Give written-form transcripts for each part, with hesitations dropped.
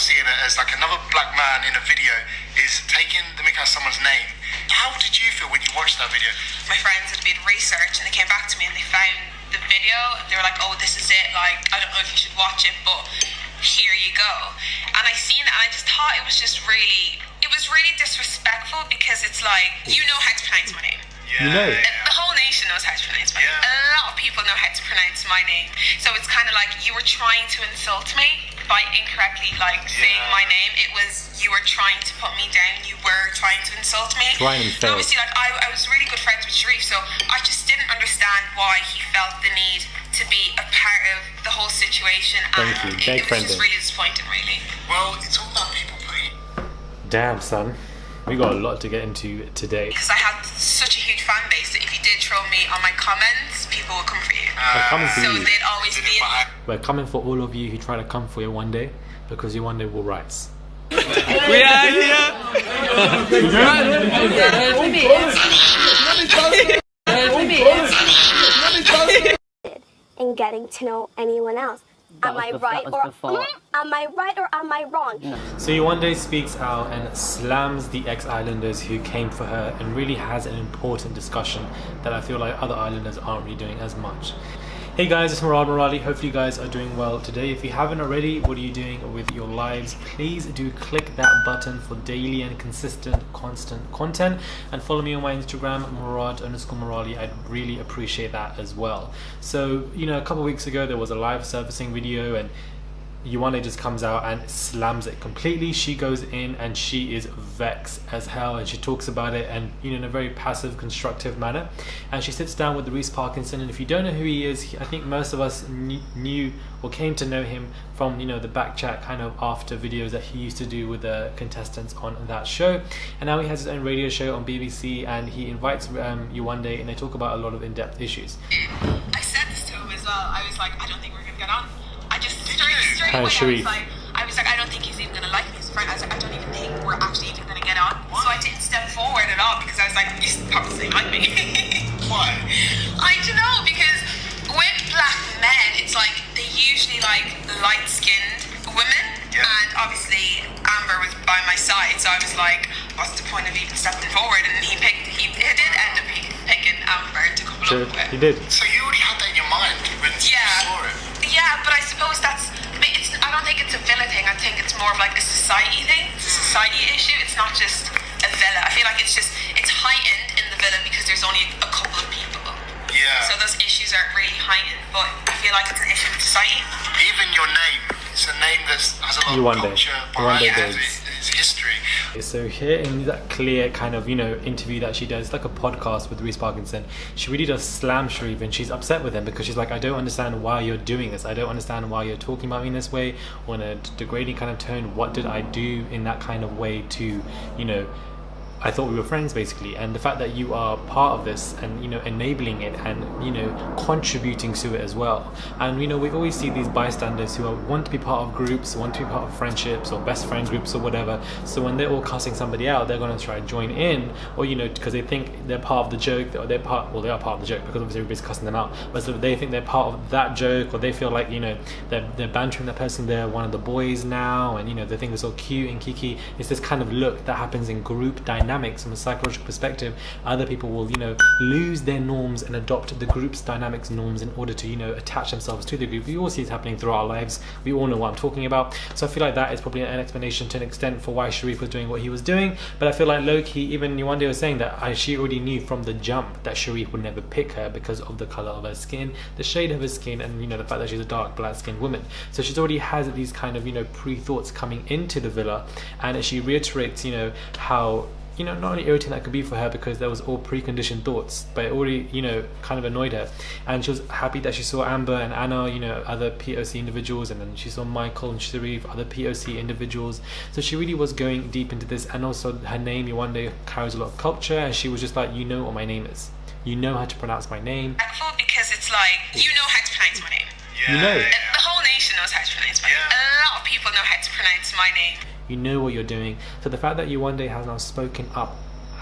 seeing it as like another black man in a video is taking the mick out of someone's name. How did you feel when you watched that video? My friends had been research and they came back to me and they found the video and they were like, oh, this is it, like, I don't know if you should watch it, but here you go. And I seen it and I just thought it was really disrespectful, because it's like, you know how to pronounce my name. You know. The whole nation knows how to pronounce my name. A lot of people know how to pronounce my name. So it's kind of like you were trying to insult me by incorrectly saying my name. It was, you were trying to put me down. You were trying to insult me. And obviously, I was really good friends with Sherif, so I just didn't understand why he felt the need to be a part of the whole situation. Thank you. It was just really disappointing, really. Well, it's all about people putting... Damn, son. We got a lot to get into today. Because I had such a huge fan base that if you did throw me on my comments, people would come for you. We're coming for you. So they'd always be... We're coming for all of you who try to come for Yewande, because Yewande will rise. We are here. In getting to know anyone else. Am I right or am I wrong? So Yewande speaks out and slams the ex-islanders who came for her, and really has an important discussion that I feel like other islanders aren't really doing as much. Hey guys, it's Murali. Hopefully you guys are doing well today. If you haven't already, what are you doing with your lives? Please do click that button for daily and consistent, constant content, and follow me on my Instagram, Murad_Murali. I'd really appreciate that as well. So, you know, a couple of weeks ago there was a live servicing video, and Yewande just comes out and slams it completely. She goes in and she is vexed as hell, and she talks about it, and you know, in a very passive, constructive manner. And she sits down with Reece Parkinson, and if you don't know who he is, I think most of us knew or came to know him from, you know, the back chat kind of after videos that he used to do with the contestants on that show. And now he has his own radio show on BBC, and he invites Yewande, and they talk about a lot of in-depth issues. I said this to him as well. I was like, I don't think we're gonna get on. I just straight away, Sherif. I was like, I don't think he's even gonna like me as a friend. I was like, I don't even think we're actually even gonna get on. So I didn't step forward at all, because I was like, he's probably like me. Why? I don't know, because with black men, it's like they usually like light-skinned women, and obviously Amber was by my side, so I was like, what's the point of even stepping forward? And he did end up picking Amber to couple up with. He did. So you already had that in your mind when you saw it? Yeah, but I suppose I don't think it's a villa thing. I think it's more of like a society thing. It's a society issue. It's not just a villa. I feel like it's heightened in the villa because there's only a couple of people. Yeah. So those issues aren't really heightened, but I feel like it's an issue with society. Even your name, it's a name that has a lot of culture behind it. It's history. So here in that clear kind of, you know, interview that she does, it's like a podcast with Reece Parkinson, she really does slam Sherif, and she's upset with him because she's like, I don't understand why you're doing this. I don't understand why you're talking about me in this way, or in a degrading kind of tone. What did I do in that kind of way to, you know, I thought we were friends basically, and the fact that you are part of this and, you know, enabling it and, you know, contributing to it as well. And, you know, we always see these bystanders who want to be part of groups, want to be part of friendships or best friend groups or whatever. So when they're all cussing somebody out, they're going to try to join in, or, you know, because they think they're part of the joke, or they are part of the joke because obviously everybody's cussing them out, but so they think they're part of that joke, or they feel like, you know, they're bantering that person, they're one of the boys now, and, you know, they think they're so cute and kiki. It's this kind of look that happens in group dynamics. From a psychological perspective. Other people will, you know, lose their norms and adopt the group's dynamics norms in order to, you know, attach themselves to the group. We all see it happening throughout our lives. We all know what I'm talking about. So I feel like that is probably an explanation to an extent for why Sherif was doing what he was doing. But I feel like low-key, even Yewande was saying that she already knew from the jump that Sherif would never pick her because of the color of her skin, the shade of her skin, and, you know, the fact that she's a dark black-skinned woman. So she's already has these kind of, you know, pre-thoughts coming into the villa, and she reiterates, you know, how, you know, not only irritating that could be for her because there was all preconditioned thoughts, but it already, you know, kind of annoyed her. And she was happy that she saw Amber and Anna, you know, other POC individuals, and then she saw Michael and Sherif, other POC individuals. So she really was going deep into this, and also her name, Yewande, carries a lot of culture, and she was just like, you know what my name is. You know how to pronounce my name. Because it's like, you know how to pronounce my name. Yeah. You know. The whole nation knows how to pronounce my name. A lot of people know how to pronounce my name. You know what you're doing. So the fact that Yewande has now spoken up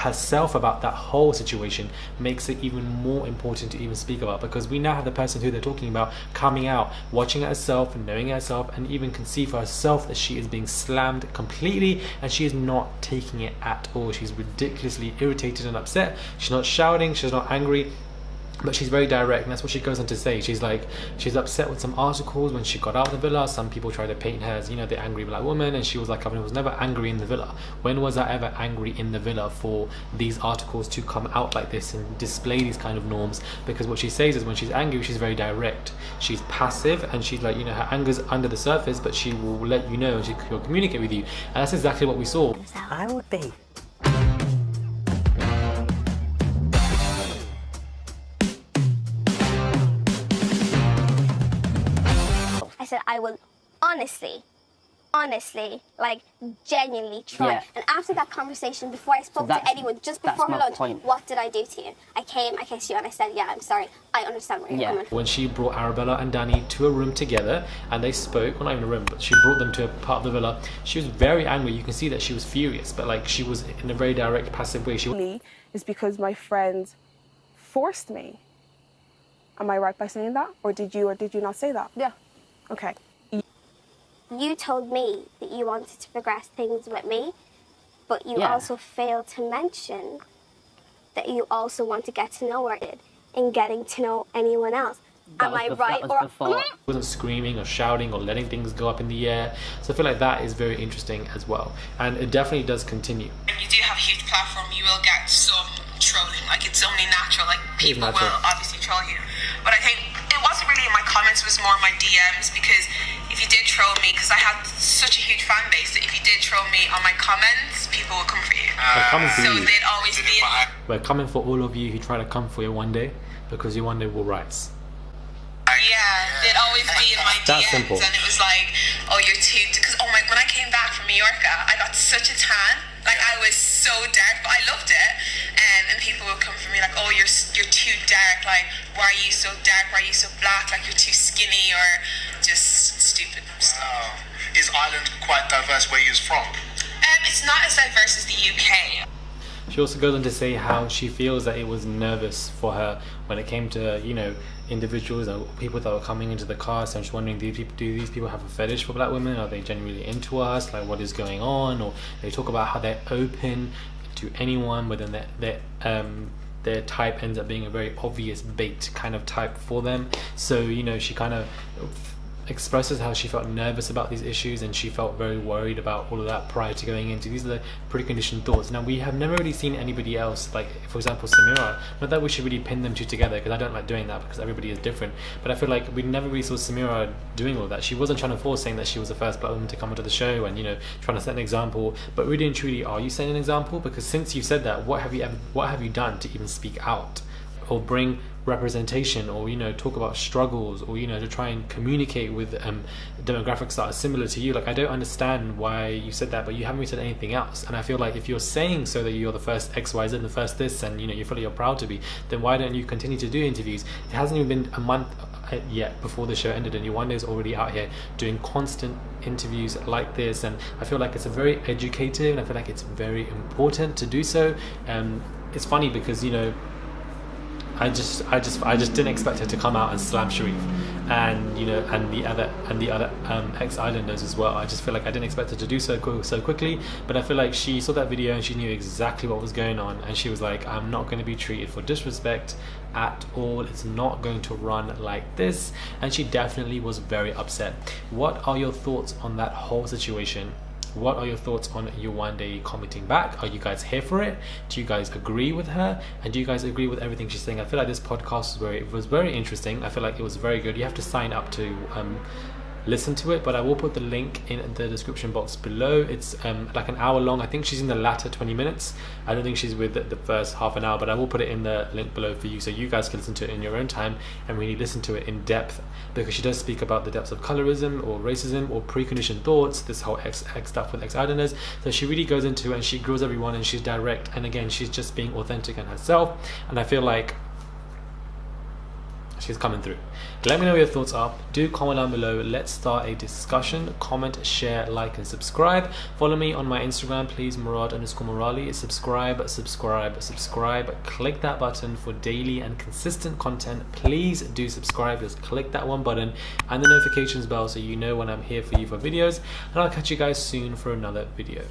herself about that whole situation makes it even more important to even speak about, because we now have the person who they're talking about coming out, watching it herself, knowing it herself, and even can see for herself that she is being slammed completely, and she is not taking it at all. She's ridiculously irritated and upset. She's not shouting, she's not angry, but she's very direct, and that's what she goes on to say. She's like, she's upset with some articles when she got out of the villa. Some people try to paint her as, you know, the angry black woman, and she was like, I was never angry in the villa. When was I ever angry in the villa for these articles to come out like this and display these kind of norms? Because what she says is when she's angry, she's very direct. She's passive, and she's like, you know, her anger's under the surface, but she will let you know, and she'll communicate with you. And that's exactly what we saw. I would be. I said I will honestly, like genuinely try. Yeah. And after that conversation, before I spoke to anyone, just before her lunch, what did I do to you? I came, I kissed you, and I said, yeah, I'm sorry. I understand where you're coming from. When she brought Arabella and Danny to a room together and they spoke, well, not even a room, but she brought them to a part of the villa, she was very angry. You can see that she was furious, but like she was in a very direct, passive way. Is because my friends forced me. Am I right by saying that? Or did you not say that? Yeah. Okay. You told me that you wanted to progress things with me, but you also failed to mention that you also want to get to know her and getting to know anyone else. Am I right? Or wasn't screaming or shouting or letting things go up in the air. So I feel like that is very interesting as well, and it definitely does continue. When you do have a huge platform, you will get some trolling. Like, it's only natural. Like, people will obviously troll you. But I think it wasn't really in my comments, it was more in my DMs, because if you did troll me, because I had such a huge fan base, that if you did troll me on my comments, people would come for you. So they'd always be We're coming for all of you who try to come for Yewande, because Yewande will rise. Yeah, they'd always be in my DMs, and it was like, oh, you're too, because when I came back from Mallorca, I got such a tan. Like, I was so dark, but I loved it. And people would come for me like, oh, you're too dark. Like, why are you so dark? Why are you so black? Like, you're too skinny, or just stupid stuff. Wow. Is Ireland quite diverse where you're from? It's not as diverse as the UK. She also goes on to say how she feels that it was nervous for her when it came to, you know, individuals or people that were coming into the cast, and she's wondering, do these people have a fetish for black women? Are they genuinely into us? Like, what is going on? Or they talk about how they're open to anyone, but then their type ends up being a very obvious bait kind of type for them. So, you know, she kind of expresses how she felt nervous about these issues, and she felt very worried about all of that prior to going into. These are the preconditioned thoughts. Now, we have never really seen anybody else, like for example Samira. Not that we should really pin them two together, because I don't like doing that, because everybody is different, but I feel like we never really saw Samira doing all that. She wasn't trying to force, saying that she was the first black woman to come onto the show and, you know, trying to set an example. But really and truly, are you setting an example? Because since you said that, what have you done to even speak out or bring representation, or, you know, talk about struggles, or, you know, to try and communicate with demographics that are similar to you? Like, I don't understand why you said that, but you haven't really said anything else. And I feel like if you're saying so that you're the first XYZ and the first this, and, you know, you feel like you're proud to be, then why don't you continue to do interviews? It hasn't even been a month yet before the show ended, and Yewande is already out here doing constant interviews like this, and I feel like it's a very educative, and I feel like it's very important to do so. It's funny because, you know, I just didn't expect her to come out and slam Sherif, and, you know, and the other ex-Islanders as well. I just feel like I didn't expect her to do so quickly, but I feel like she saw that video and she knew exactly what was going on, and she was like, I'm not going to be treated for disrespect at all. It's not going to run like this, and she definitely was very upset. What are your thoughts on that whole situation? What are your thoughts on Yewande commenting back? Are you guys here for it? Do you guys agree with her? And do you guys agree with everything she's saying? I feel like this podcast was very interesting. I feel like it was very good. You have to sign up to listen to it, but I will put the link in the description box below. It's like an hour long. I think she's in the latter 20 minutes. I don't think she's with the first half an hour, but I will put it in the link below for you, so you guys can listen to it in your own time and really listen to it in depth, because she does speak about the depths of colorism or racism or preconditioned thoughts, this whole X stuff with ex-Islanders. So she really goes into it, and she grills everyone, and she's direct, and again, she's just being authentic and herself. And I feel like she's coming through. Let me know what your thoughts are. Do comment down below. Let's start a discussion. Comment, share, like, and subscribe. Follow me on my Instagram, please, Murad_Morali. Subscribe. Click that button for daily and consistent content. Please do subscribe. Just click that one button and the notifications bell so you know when I'm here for you for videos. And I'll catch you guys soon for another video.